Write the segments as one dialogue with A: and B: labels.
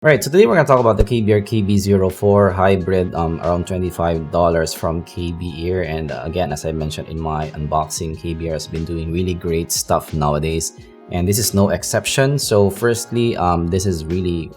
A: Alright, so today we're going to talk about the KBEAR KB04 hybrid around $25 from KBEAR. And again, as I mentioned in my unboxing, KBEAR has been doing really great stuff nowadays. And this is no exception. So firstly, this is really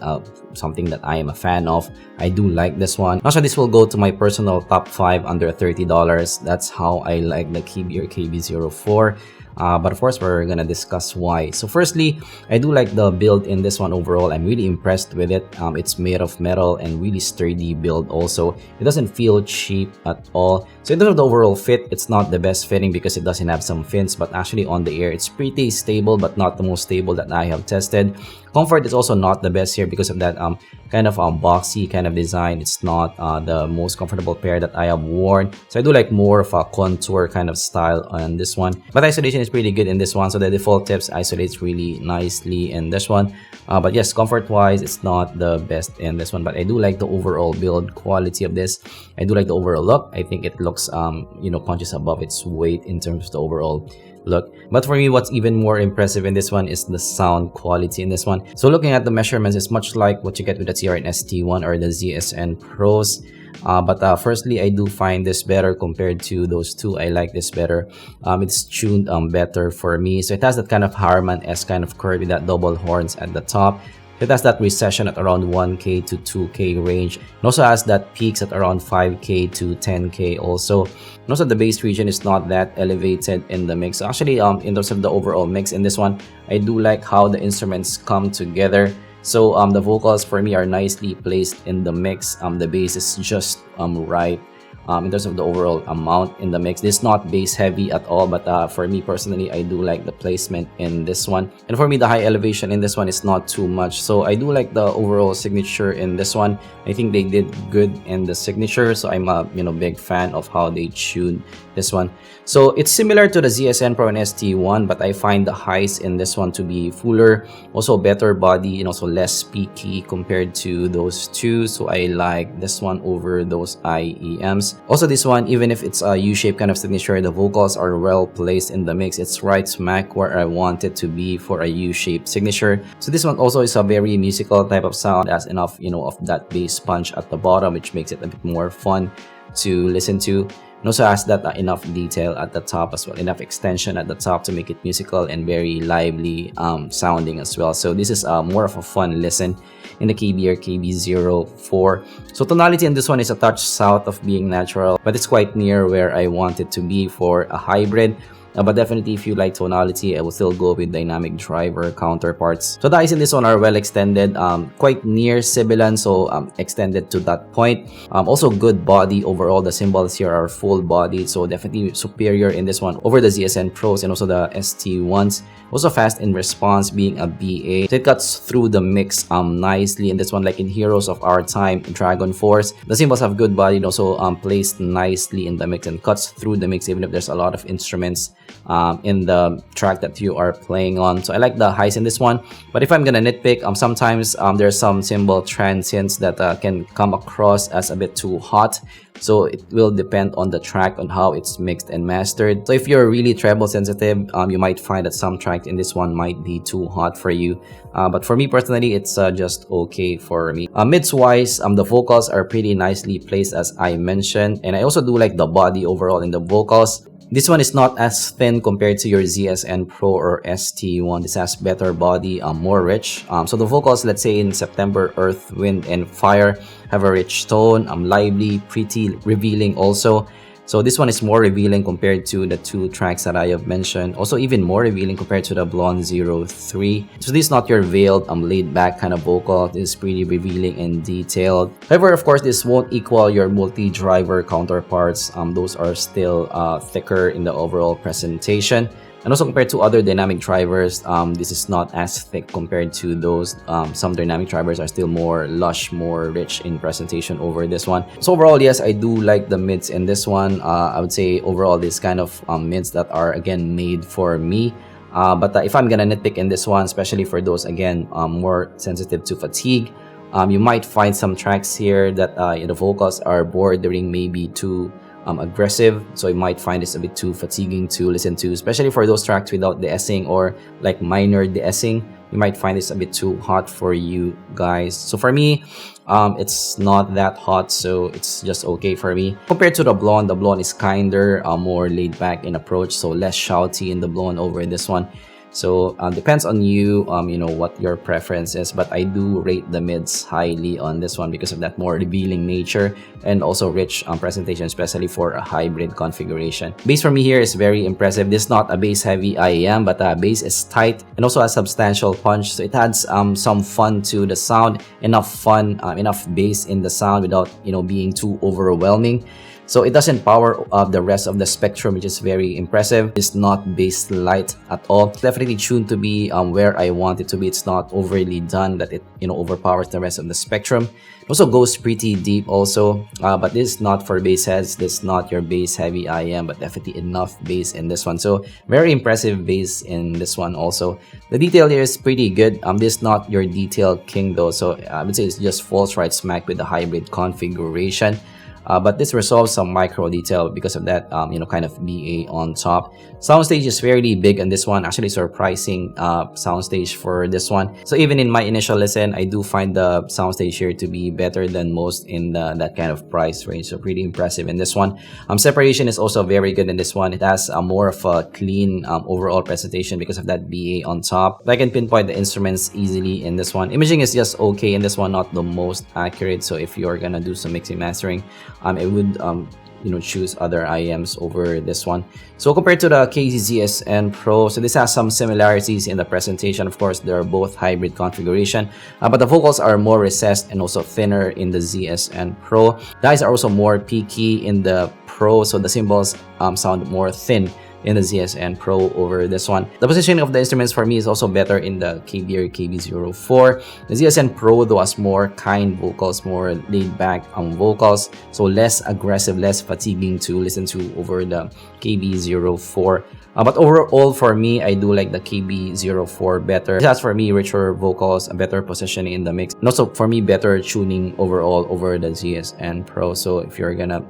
A: something that I am a fan of. I do like this one. Also, this will go to my personal top 5 under $30. That's how I like the KBEAR KB04. But of course, we're gonna discuss why. So firstly, I do like the build in this one overall. I'm really impressed with it. It's made of metal and really sturdy build also. It doesn't feel cheap at all. So in terms of the overall fit, it's not the best fitting because it doesn't have some fins, but actually on the air, it's pretty stable, but not the most stable that I have tested. Comfort is also not the best here because of that kind of boxy kind of design. It's not the most comfortable pair that I have worn. So I do like more of a contour kind of style on this one. But isolation is pretty good in this one. So the default tips isolates really nicely in this one. But yes, comfort wise, it's not the best in this one. But I do like the overall build quality of this. I do like the overall look. I think it looks, punches above its weight in terms of the overall look. But for me, what's even more impressive in this one is the sound quality in this one. So looking at the measurements, it's much like what you get with the TRN ST1 or the ZSN Pros. But firstly, I do find this better compared to those two. I like this better. It's tuned better for me. So it has that kind of Harman-esque kind of curve with that double horns at the top. It has that recession at around 1K to 2K range. It also has that peaks at around 5K to 10K also. And also the bass region is not that elevated in the mix. So actually, in terms of the overall mix in this one, I do like how the instruments come together. So the vocals for me are nicely placed in the mix. The bass is just right. In terms of the overall amount in the mix, this is not bass heavy at all, but for me personally, I do like the placement in this one. And for me, the high elevation in this one is not too much, so I do like the overall signature in this one. I think they did good in the signature, so I'm a big fan of how they tuned this one. So it's similar to the ZSN Pro and ST1, but I find the highs in this one to be fuller, also better body, and also less peaky compared to those two. So I like this one over those IEMs. Also this one, even if it's a U-shaped kind of signature, the vocals are well placed in the mix. It's right smack where I want it to be for a U-shaped signature. So this one also is a very musical type of sound. It has enough, of that bass punch at the bottom, which makes it a bit more fun to listen to. And also has that enough detail at the top as well, enough extension at the top to make it musical and very lively sounding as well. So this is more of a fun listen in the KBEAR KB04. So tonality in this one is a touch south of being natural, but it's quite near where I want it to be for a hybrid. But definitely, if you like tonality, I will still go with dynamic driver counterparts. So the eyes in this one are well extended, quite near sibilant, so extended to that point. Also good body overall. The cymbals here are full bodied, so definitely superior in this one over the ZSN Pros and also the ST1s. Also fast in response, being a BA. So it cuts through the mix nicely in this one, like in Heroes of Our Time, Dragon Force. The cymbals have good body and also placed nicely in the mix and cuts through the mix even if there's a lot of instruments in the track that you are playing on. So I like the highs in this one. But if I'm gonna nitpick, sometimes there's some cymbal transients that can come across as a bit too hot. So it will depend on the track on how it's mixed and mastered. So if you're really treble sensitive, you might find that some tracks in this one might be too hot for you. But for me personally, it's just okay for me. Mids wise, the vocals are pretty nicely placed as I mentioned. And I also do like the body overall in the vocals. This one is not as thin compared to your ZSN Pro or ST1. This has better body, more rich. So the vocals, let's say in September, Earth, Wind, and Fire, have a rich tone, lively, pretty, revealing also. So this one is more revealing compared to the two tracks that I have mentioned. Also even more revealing compared to the Blon 03. So this is not your veiled, laid back kind of vocal. This is pretty revealing and detailed. However, of course, this won't equal your multi-driver counterparts. Those are still thicker in the overall presentation. And also compared to other dynamic drivers, this is not as thick compared to those. Some dynamic drivers are still more lush, more rich in presentation over this one. So overall, yes, I do like the mids in this one. I would say overall, this kind of mids that are again made for me. But if I'm gonna nitpick in this one, especially for those again more sensitive to fatigue, you might find some tracks here that the vocals are bordering maybe too aggressive, so you might find this a bit too fatiguing to listen to, especially for those tracks without de-essing or like minor de-essing. you might find this a bit too hot for you guys. So for me, it's not that hot, so it's just okay for me. Compared to the Blon is kinder, more laid back in approach, so less shouty in the Blon over this one. So depends on you, you know, what your preference is, but I do rate the mids highly on this one because of that more revealing nature and also rich presentation, especially for a hybrid configuration. Bass for me here is very impressive. This is not a bass heavy IEM, but bass is tight and also a substantial punch, so it adds some fun to the sound, enough fun, enough bass in the sound without, you know, being too overwhelming. So it doesn't power up the rest of the spectrum, which is very impressive. It's not bass light at all. It's definitely tuned to be where I want it to be. It's not overly done that it, you know, overpowers the rest of the spectrum. It also goes pretty deep also, but this is not for bass heads. This is not your bass heavy IEM, but definitely enough bass in this one. So very impressive bass in this one also. The detail here is pretty good. This is not your detail king though, so I would say it's just falls right smack with the hybrid configuration. But this resolves some micro detail because of that, you know, kind of BA on top. Soundstage is fairly big on this one, actually surprising soundstage for this one. So even in my initial listen, I do find the soundstage here to be better than most in that kind of price range. So pretty impressive in this one. Separation is also very good in this one. It has more of a clean overall presentation because of that BA on top. I can pinpoint the instruments easily in this one. Imaging is just okay in this one, not the most accurate. So if you're gonna do some mixing mastering, I would you know, choose other IEMs over this one. So compared to the ZSN Pro, so this has some similarities in the presentation. Of course, they're both hybrid configuration, but the vocals are more recessed and also thinner in the ZSN Pro. The highs are also more peaky in the Pro, so the cymbals sound more thin in the ZSN Pro over this one. The positioning of the instruments for me is also better in the KBEAR KB04. The ZSN Pro though has more kind vocals, more laid back vocals, so less aggressive, less fatiguing to listen to over the KB04. But overall for me, I do like the KB04 better. It has for me richer vocals, a better positioning in the mix, and also for me better tuning overall over the ZSN Pro. So if you're gonna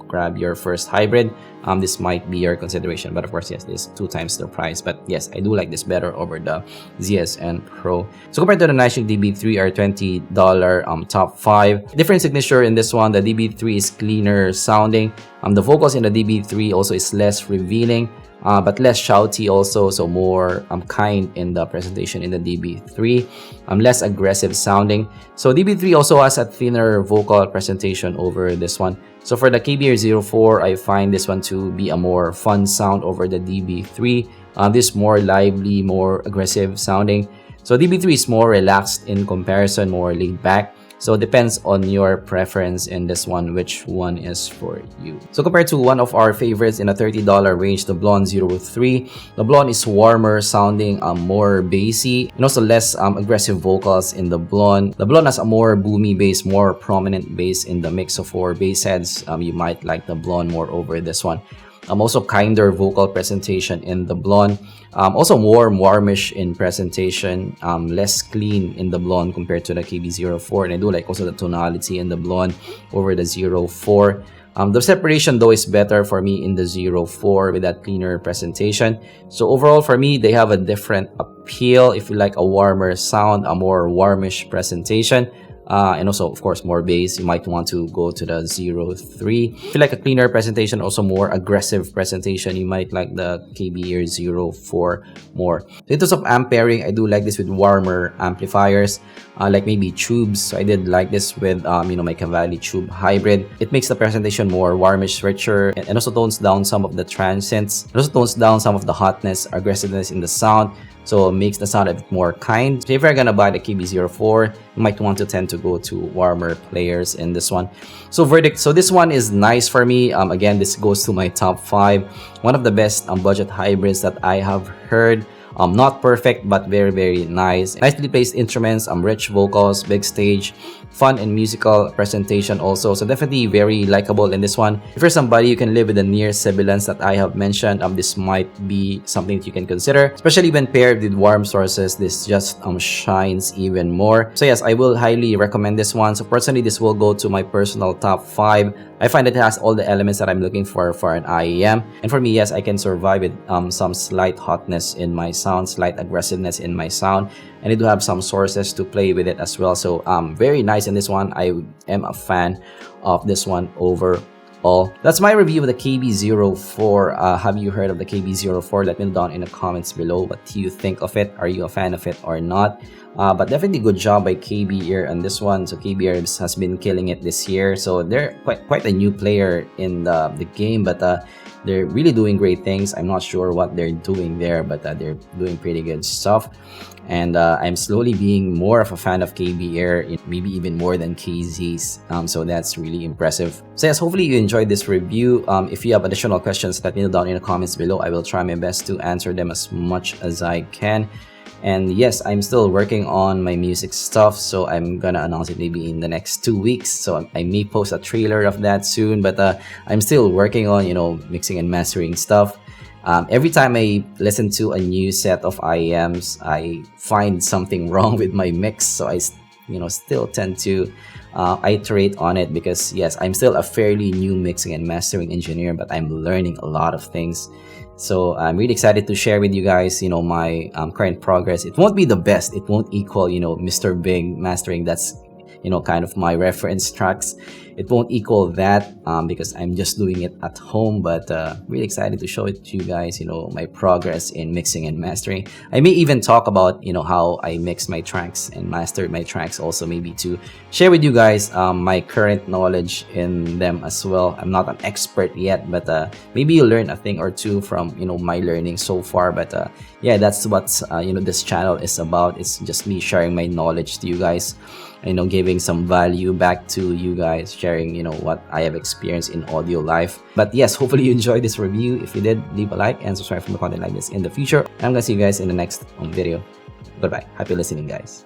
A: grab your first hybrid, this might be your consideration, but of course, yes, this is 2 times the price. But yes, I do like this better over the ZSN Pro. So compared to the National DB3 or $20 top 5, different signature in this one. The DB3 is cleaner sounding. The vocals in the DB3 also is less revealing, but less shouty also, so more kind in the presentation in the DB3, less aggressive sounding. So DB3 also has a thinner vocal presentation over this one. So for the KBEAR 04, I find this one to be a more fun sound over the DB3. This more lively, more aggressive sounding. So DB3 is more relaxed in comparison, more laid back. So it depends on your preference in this one, which one is for you. So compared to one of our favorites in the $30 range, the Blon 03, the Blon is warmer sounding, more bassy, and also less aggressive vocals in the Blon. The Blon has a more boomy bass, more prominent bass in the mix. So for bass heads, you might like the Blon more over this one. Also kinder vocal presentation in the Blon. Also more warmish in presentation, less clean in the Blon compared to the KB04. And I do like also the tonality in the Blon over the 04. The separation though is better for me in the 04 with that cleaner presentation. So overall for me, they have a different appeal. If you like a warmer sound, a more warmish presentation, and also of course more bass, you might want to go to the 03. If you like a cleaner presentation, also more aggressive presentation, you might like the KBEAR 04 more. So in terms of amp pairing, I do like this with warmer amplifiers, like maybe tubes. So I did like this with you know, my Cavalli tube hybrid. It makes the presentation more warmish, richer, and also tones down some of the transients. It also tones down some of the hotness, aggressiveness in the sound. So it makes the sound a bit more kind. So if you're gonna buy the KB04, you might want to tend to go to warmer players in this one. So verdict, so this one is nice for me. Again, this goes to my top 5. One of the best budget hybrids that I have heard. Not perfect, but very, very nice. Nicely placed instruments, rich vocals, big stage, fun and musical presentation also. So definitely very likable in this one. If you're somebody you can live with the near sibilance that I have mentioned, this might be something that you can consider. Especially when paired with warm sources, this just shines even more. So yes, I will highly recommend this one. So personally, this will go to my personal top 5. I find it has all the elements that I'm looking for an IEM. And for me, yes, I can survive with some slight hotness in my sound, slight aggressiveness in my sound, and I do have some sources to play with it as well. So very nice in this one. I am a fan of this one overall. That's my review of the KB04. Have you heard of the KB04? Let me know down in the comments below. What do you think of it? Are you a fan of it or not? But definitely good job by KBEAR on this one. So KBEAR has been killing it this year. So they're quite a new player in the game, but they're really doing great things. I'm not sure what they're doing there, but they're doing pretty good stuff. And I'm slowly being more of a fan of KBEAR, maybe even more than KZ's. So that's really impressive. So yes, hopefully you enjoyed this review. If you have additional questions, let me know down in the comments below. I will try my best to answer them as much as I can. And yes, I'm still working on my music stuff, so I'm gonna announce it maybe in the next 2 weeks. So I may post a trailer of that soon, but I'm still working on, mixing and mastering stuff. Every time I listen to a new set of IEMs, I find something wrong with my mix, so I still tend to iterate on it, because yes, I'm still a fairly new mixing and mastering engineer, but I'm learning a lot of things. So I'm really excited to share with you guys, my current progress. It won't be the best. It won't equal, Mr. Big mastering. That's, kind of my reference tracks. It won't equal that because I'm just doing it at home, but really excited to show it to you guys, my progress in mixing and mastering. I may even talk about, how I mix my tracks and master my tracks also, maybe to share with you guys my current knowledge in them as well. I'm not an expert yet, but maybe you'll learn a thing or two from, my learning so far. But yeah, that's what, this channel is about. It's just me sharing my knowledge to you guys, giving some value back to you guys, sharing, what I have experienced in audio life. But yes, hopefully you enjoyed this review. If you did, leave a like and subscribe for more content like this in the future. I'm gonna see you guys in the next video. Goodbye. Happy listening, guys.